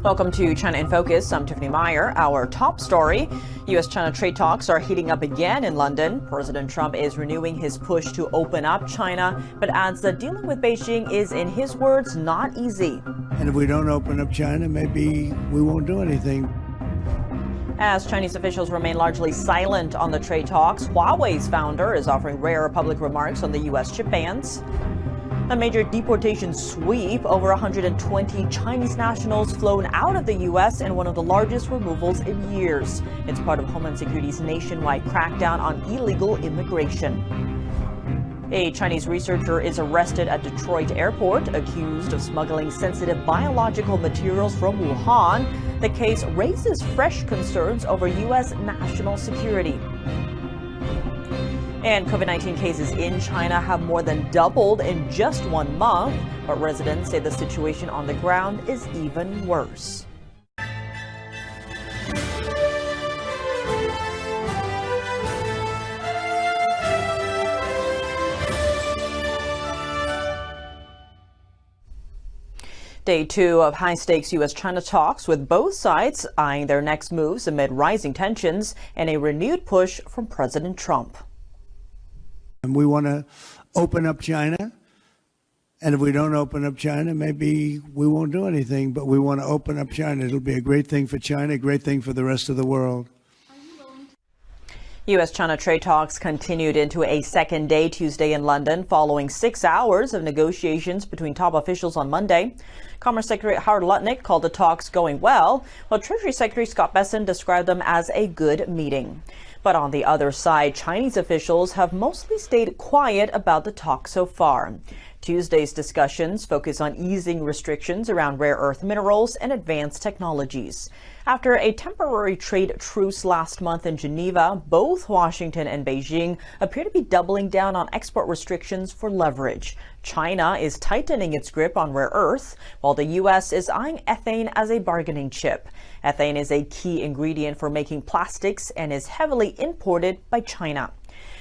Welcome to China in Focus. I'm Tiffany Meyer. Our top story, U.S.-China trade talks are heating up again in London. President Trump is renewing his push to open up China, but adds that dealing with Beijing is, in his words, not easy. And if we don't open up China, maybe we won't do anything. As Chinese officials remain largely silent on the trade talks, Huawei's founder is offering rare public remarks on the U.S. chip bans. A major deportation sweep, over 120 Chinese nationals flown out of the U.S. in one of the largest removals in years. It's part of Homeland Security's nationwide crackdown on illegal immigration. A Chinese researcher is arrested at Detroit airport, accused of smuggling sensitive biological materials from Wuhan. The case raises fresh concerns over U.S. national security. And COVID-19 cases in China have more than doubled in just 1 month, but residents say the situation on the ground is even worse. Day 2 of high-stakes U.S.-China talks, with both sides eyeing their next moves amid rising tensions and a renewed push from President Trump. And we want to open up China. And if we don't open up China, maybe we won't do anything. But we want to open up China. It'll be a great thing for China, a great thing for the rest of the world. U.S.-China trade talks continued into a second day Tuesday in London, following 6 hours of negotiations between top officials on Monday. Commerce Secretary Howard Lutnick called the talks going well, while Treasury Secretary Scott Bessent described them as a good meeting. But on the other side, Chinese officials have mostly stayed quiet about the talks so far. Tuesday's discussions focus on easing restrictions around rare earth minerals and advanced technologies. After a temporary trade truce last month in Geneva, both Washington and Beijing appear to be doubling down on export restrictions for leverage. China is tightening its grip on rare earth, while the U.S. is eyeing ethane as a bargaining chip. Ethane is a key ingredient for making plastics and is heavily imported by China.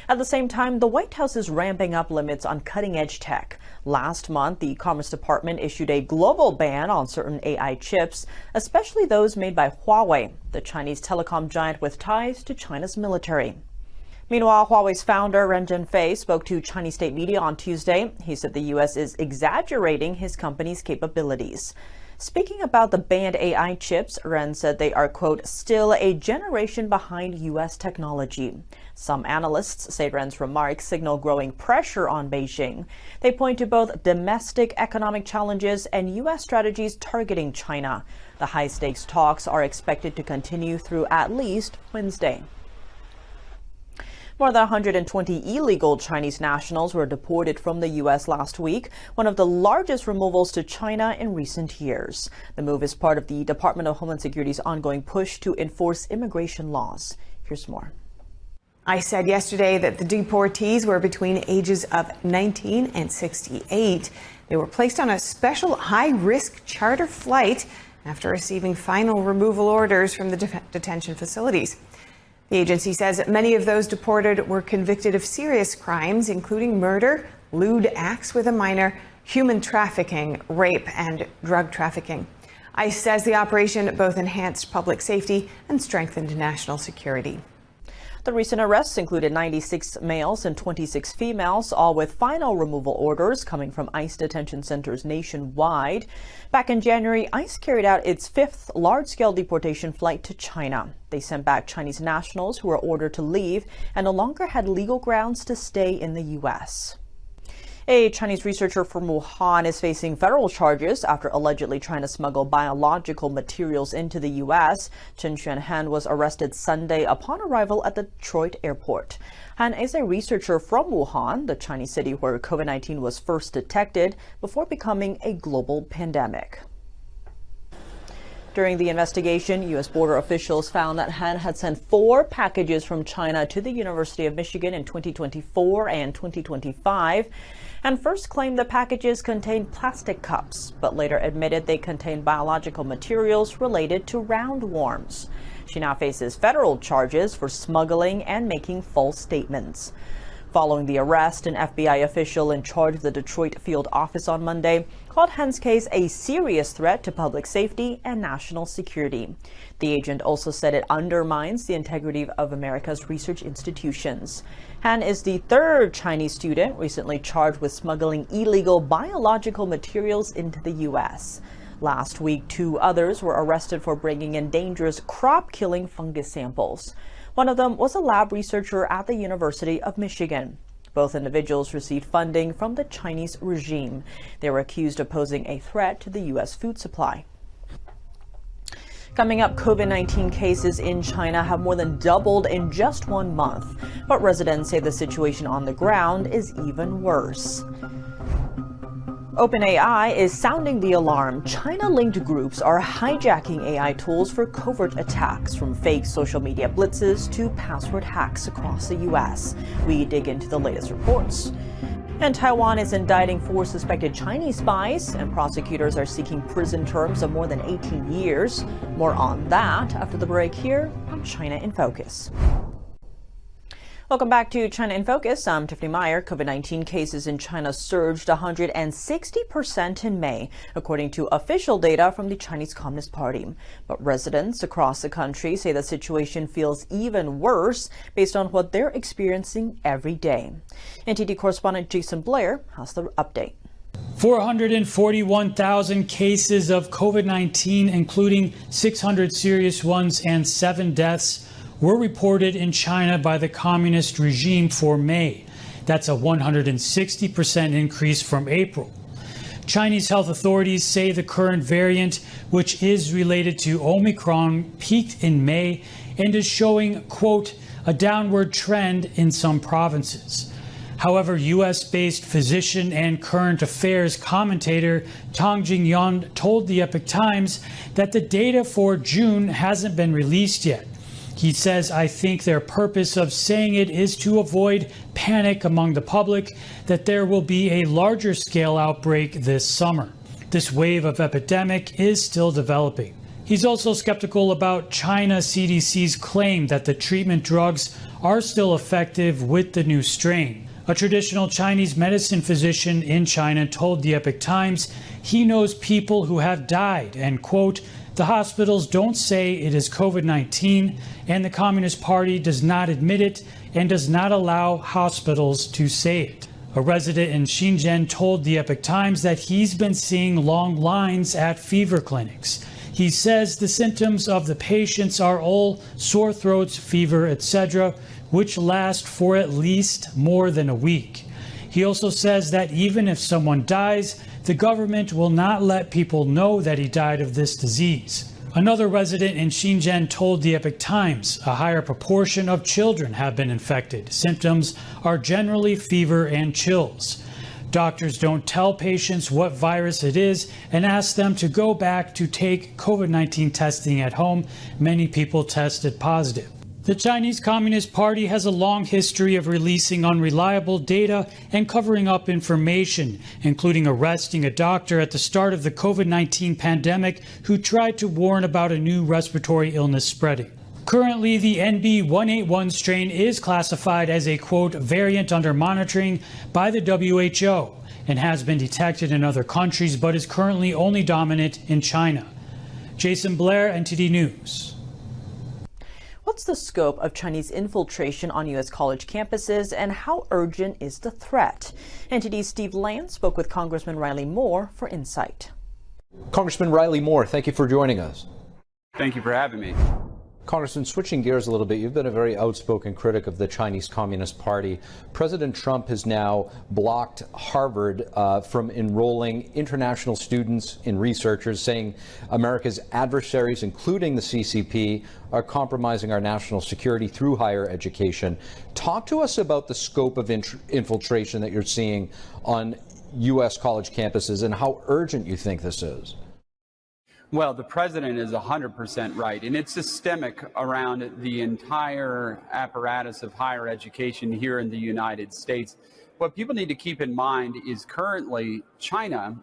At the same time, the White House is ramping up limits on cutting-edge tech. Last month, the Commerce Department issued a global ban on certain AI chips, especially those made by Huawei, the Chinese telecom giant with ties to China's military. Meanwhile, Huawei's founder, Ren Zhengfei, spoke to Chinese state media on Tuesday. He said the U.S. is exaggerating his company's capabilities. Speaking about the banned AI chips, Ren said they are, quote, still a generation behind U.S. technology. Some analysts say Ren's remarks signal growing pressure on Beijing. They point to both domestic economic challenges and U.S. strategies targeting China. The high-stakes talks are expected to continue through at least Wednesday. More than 120 illegal Chinese nationals were deported from the U.S. last week, one of the largest removals to China in recent years. The move is part of the Department of Homeland Security's ongoing push to enforce immigration laws. Here's more. I said yesterday that the deportees were between ages of 19 and 68. They were placed on a special high-risk charter flight after receiving final removal orders from the detention facilities. The agency says that many of those deported were convicted of serious crimes, including murder, lewd acts with a minor, human trafficking, rape, and drug trafficking. ICE says the operation both enhanced public safety and strengthened national security. The recent arrests included 96 males and 26 females, all with final removal orders coming from ICE detention centers nationwide. Back in January, ICE carried out its 5th large-scale deportation flight to China. They sent back Chinese nationals who were ordered to leave and no longer had legal grounds to stay in the U.S. A Chinese researcher from Wuhan is facing federal charges after allegedly trying to smuggle biological materials into the U.S. Chen Xuanhan was arrested Sunday upon arrival at the Detroit airport. Han is a researcher from Wuhan, the Chinese city where COVID-19 was first detected before becoming a global pandemic. During the investigation, U.S. border officials found that Han had sent 4 packages from China to the University of Michigan in 2024 and 2025, and first claimed the packages contained plastic cups, but later admitted they contained biological materials related to roundworms. She now faces federal charges for smuggling and making false statements. Following the arrest, an FBI official in charge of the Detroit field office on Monday called Han's case a serious threat to public safety and national security. The agent also said it undermines the integrity of America's research institutions. Han is the third Chinese student recently charged with smuggling illegal biological materials into the U.S. Last week, 2 others were arrested for bringing in dangerous crop-killing fungus samples. One of them was a lab researcher at the University of Michigan. Both individuals received funding from the Chinese regime. They were accused of posing a threat to the U.S. food supply. Coming up, COVID-19 cases in China have more than doubled in just 1 month, but residents say the situation on the ground is even worse. OpenAI is sounding the alarm. China-linked groups are hijacking AI tools for covert attacks, from fake social media blitzes to password hacks across the U.S. We dig into the latest reports. And Taiwan is indicting 4 suspected Chinese spies, and prosecutors are seeking prison terms of more than 18 years. More on that after the break here on China in Focus. Welcome back to China in Focus. I'm Tiffany Meyer. COVID-19 cases in China surged 160% in May, according to official data from the Chinese Communist Party. But residents across the country say the situation feels even worse based on what they're experiencing every day. NTD correspondent Jason Blair has the update. 441,000 cases of COVID-19, including 600 serious ones and 7 deaths, were reported in China by the communist regime for May. That's a 160% increase from April. Chinese health authorities say the current variant, which is related to Omicron, peaked in May and is showing, quote, a downward trend in some provinces. However, U.S.-based physician and current affairs commentator Tang Jingyan told the Epoch Times that the data for June hasn't been released yet. He says, I think their purpose of saying it is to avoid panic among the public that there will be a larger scale outbreak this summer. This wave of epidemic is still developing. He's also skeptical about China CDC's claim that the treatment drugs are still effective with the new strain. A traditional Chinese medicine physician in China told the Epoch Times he knows people who have died and, quote, the hospitals don't say it is COVID-19, and the Communist Party does not admit it and does not allow hospitals to say it. A resident in Shenzhen told the Epoch Times that he's been seeing long lines at fever clinics. He says the symptoms of the patients are all sore throats, fever, etc., which last for at least more than a week. He also says that even if someone dies, the government will not let people know that he died of this disease. Another resident in Shenzhen told the Epoch Times a higher proportion of children have been infected. Symptoms are generally fever and chills. Doctors don't tell patients what virus it is and ask them to go back to take COVID-19 testing at home. Many people tested positive. The Chinese Communist Party has a long history of releasing unreliable data and covering up information, including arresting a doctor at the start of the COVID-19 pandemic who tried to warn about a new respiratory illness spreading. Currently, the NB181 strain is classified as a, quote, variant under monitoring by the WHO and has been detected in other countries but is currently only dominant in China. Jason Blair, NTD News. What's the scope of Chinese infiltration on U.S. college campuses, and how urgent is the threat? NTD's Steve Land spoke with Congressman Riley Moore for insight. Congressman Riley Moore, thank you for joining us. Thank you for having me. Congressman, switching gears a little bit, you've been a very outspoken critic of the Chinese Communist Party. President Trump has now blocked Harvard from enrolling international students and researchers, saying America's adversaries, including the CCP, are compromising our national security through higher education. Talk to us about the scope of infiltration that you're seeing on U.S. college campuses and how urgent you think this is. Well, the president is 100% right, and it's systemic around the entire apparatus of higher education here in the United States. What people need to keep in mind is currently China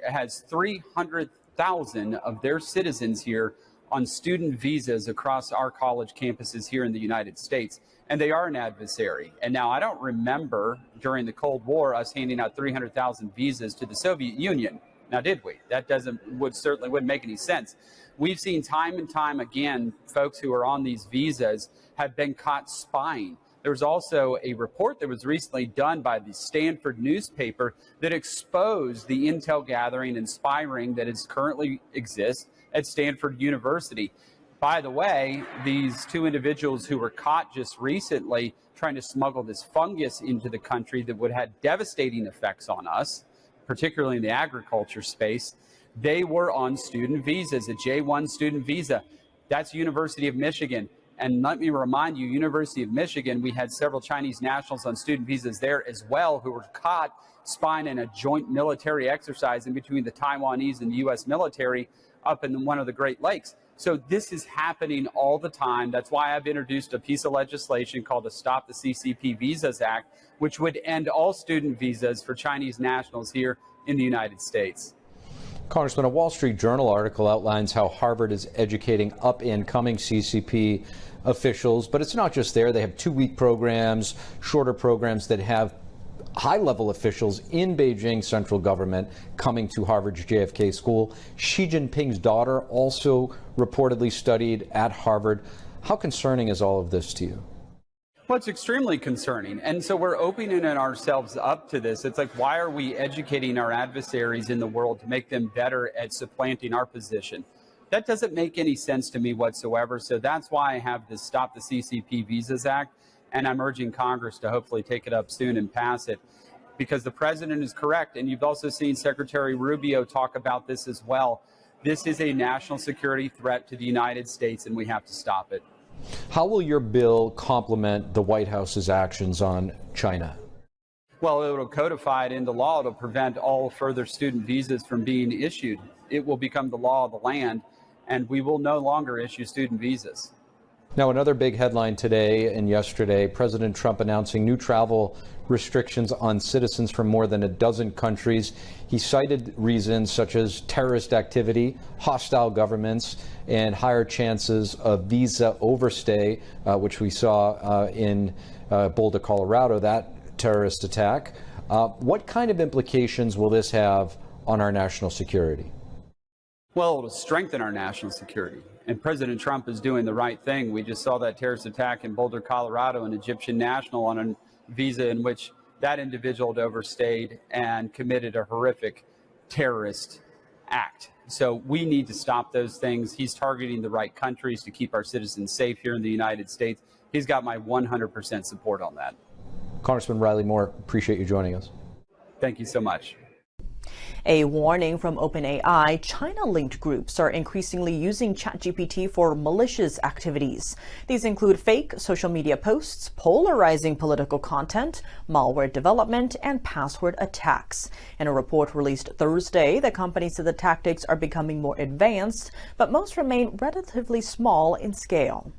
has 300,000 of their citizens here on student visas across our college campuses here in the United States. And they are an adversary. And now I don't remember during the Cold War us handing out 300,000 visas to the Soviet Union. Now, did we? That certainly wouldn't make any sense. We've seen time and time again, folks who are on these visas have been caught spying. There was also a report that was recently done by the Stanford newspaper that exposed the intel gathering and spy ring that currently exists at Stanford University. By the way, these two individuals who were caught just recently trying to smuggle this fungus into the country that would have devastating effects on us, particularly in the agriculture space, they were on student visas, a J-1 student visa. That's University of Michigan. And let me remind you, University of Michigan, we had several Chinese nationals on student visas there as well who were caught spying in a joint military exercise in between the Taiwanese and the U.S. military up in one of the Great Lakes. So this is happening all the time. That's why I've introduced a piece of legislation called the Stop the CCP Visas Act, which would end all student visas for Chinese nationals here in the United States. Congressman, a Wall Street Journal article outlines how Harvard is educating up-and-coming CCP officials, but it's not just there. They have 2-week programs, shorter programs that have high-level officials in Beijing central government coming to Harvard's JFK school. Xi Jinping's daughter also reportedly studied at Harvard. How concerning is all of this to you? Well, it's extremely concerning. And so we're opening ourselves up to this. It's like, why are we educating our adversaries in the world to make them better at supplanting our position? That doesn't make any sense to me whatsoever. So that's why I have this Stop the CCP Visas Act. And I'm urging Congress to hopefully take it up soon and pass it, because the president is correct. And you've also seen Secretary Rubio talk about this as well. This is a national security threat to the United States, and we have to stop it. How will your bill complement the White House's actions on China? Well, it will codify it into law. It'll prevent all further student visas from being issued. It will become the law of the land, and we will no longer issue student visas. Now, another big headline today and yesterday, President Trump announcing new travel restrictions on citizens from more than a dozen countries. He cited reasons such as terrorist activity, hostile governments, and higher chances of visa overstay, which we saw in Boulder, Colorado, that terrorist attack. What kind of implications will this have on our national security? Well, it'll strengthen our national security. And President Trump is doing the right thing. We just saw that terrorist attack in Boulder, Colorado, an Egyptian national on a visa in which that individual had overstayed and committed a horrific terrorist act. So we need to stop those things. He's targeting the right countries to keep our citizens safe here in the United States. He's got my 100% support on that. Congressman Riley Moore, appreciate you joining us. Thank you so much. A warning from OpenAI, China-linked groups are increasingly using ChatGPT for malicious activities. These include fake social media posts, polarizing political content, malware development, and password attacks. In a report released Thursday, the company said the tactics are becoming more advanced, but most remain relatively small in scale.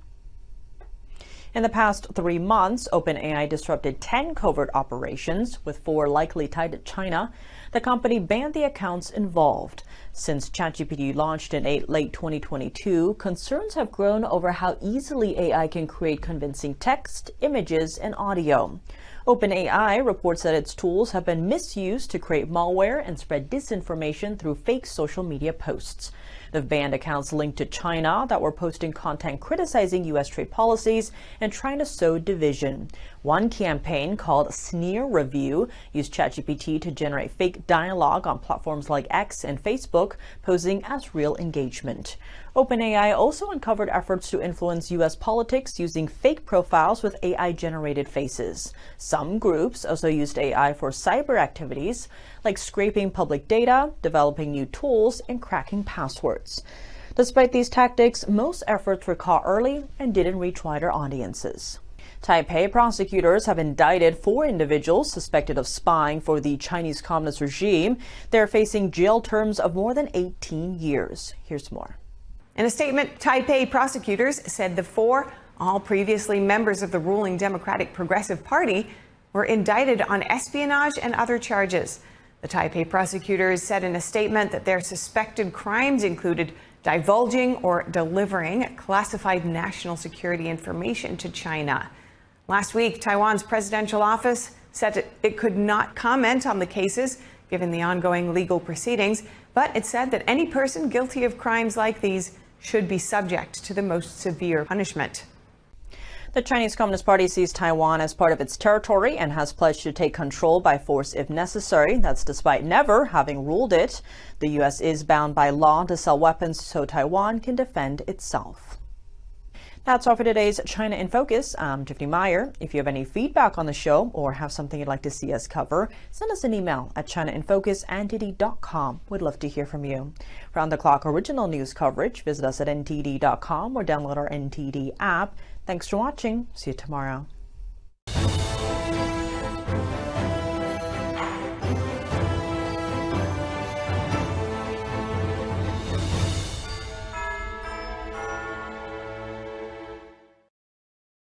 In the past 3 months, OpenAI disrupted 10 covert operations, with 4 likely tied to China. The company banned the accounts involved. Since ChatGPT launched in late 2022, concerns have grown over how easily AI can create convincing text, images, and audio. OpenAI reports that its tools have been misused to create malware and spread disinformation through fake social media posts. They've banned accounts linked to China that were posting content criticizing U.S. trade policies and trying to sow division. One campaign called Sneer Review used ChatGPT to generate fake dialogue on platforms like X and Facebook, posing as real engagement. OpenAI also uncovered efforts to influence U.S. politics using fake profiles with AI-generated faces. Some groups also used AI for cyber activities, like scraping public data, developing new tools, and cracking passwords. Despite these tactics, most efforts were caught early and didn't reach wider audiences. Taipei prosecutors have indicted 4 individuals suspected of spying for the Chinese Communist regime. They're facing jail terms of more than 18 years. Here's more. In a statement, Taipei prosecutors said the 4, all previously members of the ruling Democratic Progressive Party, were indicted on espionage and other charges. The Taipei prosecutors said in a statement that their suspected crimes included divulging or delivering classified national security information to China. Last week, Taiwan's presidential office said it could not comment on the cases given the ongoing legal proceedings, but it said that any person guilty of crimes like these should be subject to the most severe punishment. The Chinese Communist Party sees Taiwan as part of its territory and has pledged to take control by force if necessary. That's despite never having ruled it. The U.S. is bound by law to sell weapons so Taiwan can defend itself. That's all for today's China in Focus. I'm Tiffany Meyer. If you have any feedback on the show or have something you'd like to see us cover, send us an email at chinainfocus@ntd.com. We'd love to hear from you. For on-the-clock original news coverage, visit us at ntd.com or download our NTD app. Thanks for watching. See you tomorrow.